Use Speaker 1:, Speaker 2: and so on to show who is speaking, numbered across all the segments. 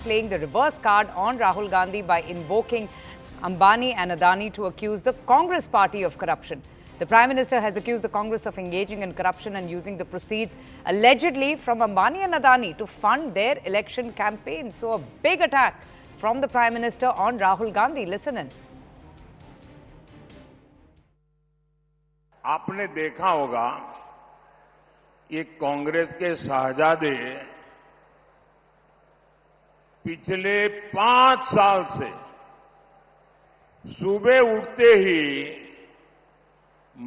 Speaker 1: playing the reverse card on Rahul Gandhi by invoking Ambani and Adani to accuse the Congress party of corruption. The Prime Minister has accused the Congress of engaging in corruption and using the proceeds allegedly from Ambani and Adani to fund their election campaigns. So a big attack from the Prime Minister on Rahul Gandhi. Listen in.
Speaker 2: आपने देखा होगा ये कांग्रेस के शहजादे पिछले 5 साल से सुबह उठते ही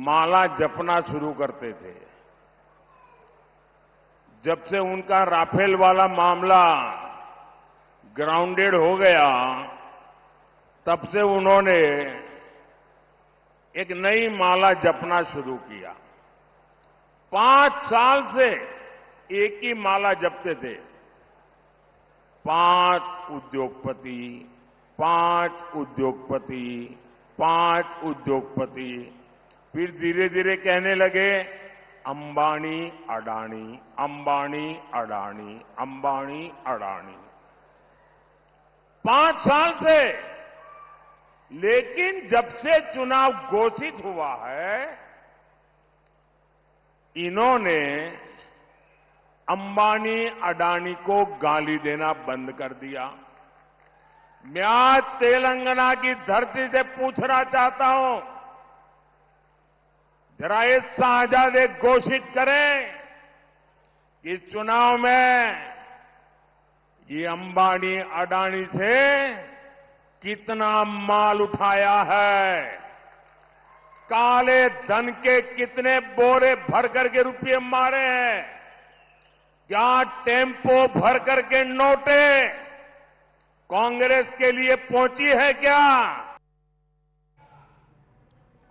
Speaker 2: माला जपना शुरू करते थे। जब से उनका राफेल वाला मामला ग्राउंडेड हो गया, तब से उन्होंने एक नई माला जपना शुरू किया। 5 साल से एक ही माला जपते थे। 5 उद्योगपति, 5 उद्योगपति, 5 उद्योगपति। फिर धीरे धीरे कहने लगे अंबानी अडानी, अंबानी अडानी, अंबानी अडानी। 5 साल से। लेकिन जब से चुनाव घोषित हुआ है, इन्होंने अंबानी अडानी को गाली देना बंद कर दिया। मैं आज तेलंगाना की धरती से पूछना चाहता हूं, जरा ये शहजादे घोषित करें कि इस चुनाव में ये अंबानी अडानी से कितना माल उठाया है, काले धन के कितने बोरे भर करके रुपये मारे हैं, क्या टेम्पो भर करके नोटे कांग्रेस के लिए पहुंची है क्या?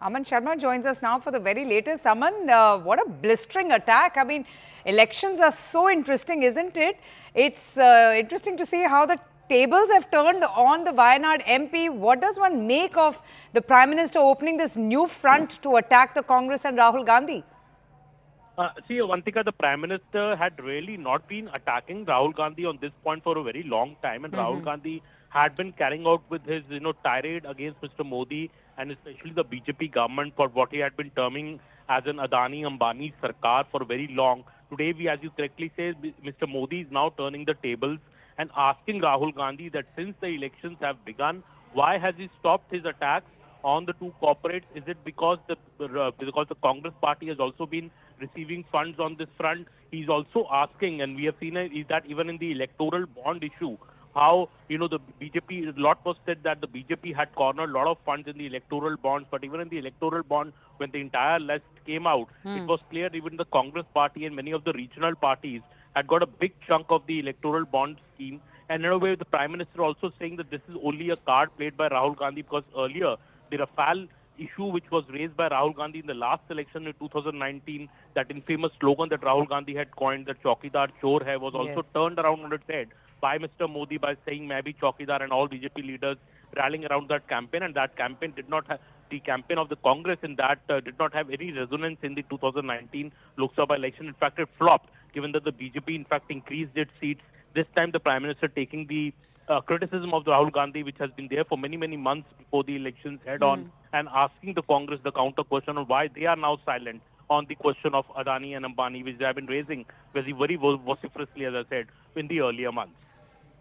Speaker 1: Aman Sharma joins us now for the very latest. Aman, what a blistering attack. I mean, elections are so interesting, isn't it? It's interesting to see how the tables have turned on the Wayanad MP. What does one make of the Prime Minister opening this new front to attack the Congress and Rahul Gandhi?
Speaker 3: See, Avantika, the Prime Minister had really not been attacking Rahul Gandhi on this point for a very long time, and Rahul Gandhi had been carrying out with his, tirade against Mr. Modi and especially the BJP government for what he had been terming as an Adani-Ambani Sarkar for very long. Today, as you correctly say, Mr. Modi is now turning the tables and asking Rahul Gandhi that since the elections have begun, why has he stopped his attacks on the two corporates? Is it because the Congress party has also been receiving funds on this front? He's also asking, and we have seen that even in the electoral bond issue, how, the BJP, a lot was said that the BJP had cornered a lot of funds in the electoral bonds, but even in the electoral bond, when the entire list came out, it was clear even the Congress party and many of the regional parties had got a big chunk of the electoral bond scheme. And in a way, the Prime Minister also saying that this is only a card played by Rahul Gandhi, because earlier, the Rafale issue which was raised by Rahul Gandhi in the last election in 2019, that infamous slogan that Rahul Gandhi had coined, that Chaukidar Chor Hai, was also turned around on its head by Mr. Modi by saying maybe Chaukidar, and all BJP leaders rallying around that campaign, and that campaign did not have, the campaign of the Congress in that did not have any resonance in the 2019 Lok Sabha election. In fact, it flopped, given that the BJP in fact increased its seats. This time the Prime Minister taking the criticism of Rahul Gandhi, which has been there for many, many months before the elections, head on, and asking the Congress the counter question on why they are now silent on the question of Adani and Ambani, which they have been raising very vociferously, as I said, in the earlier months.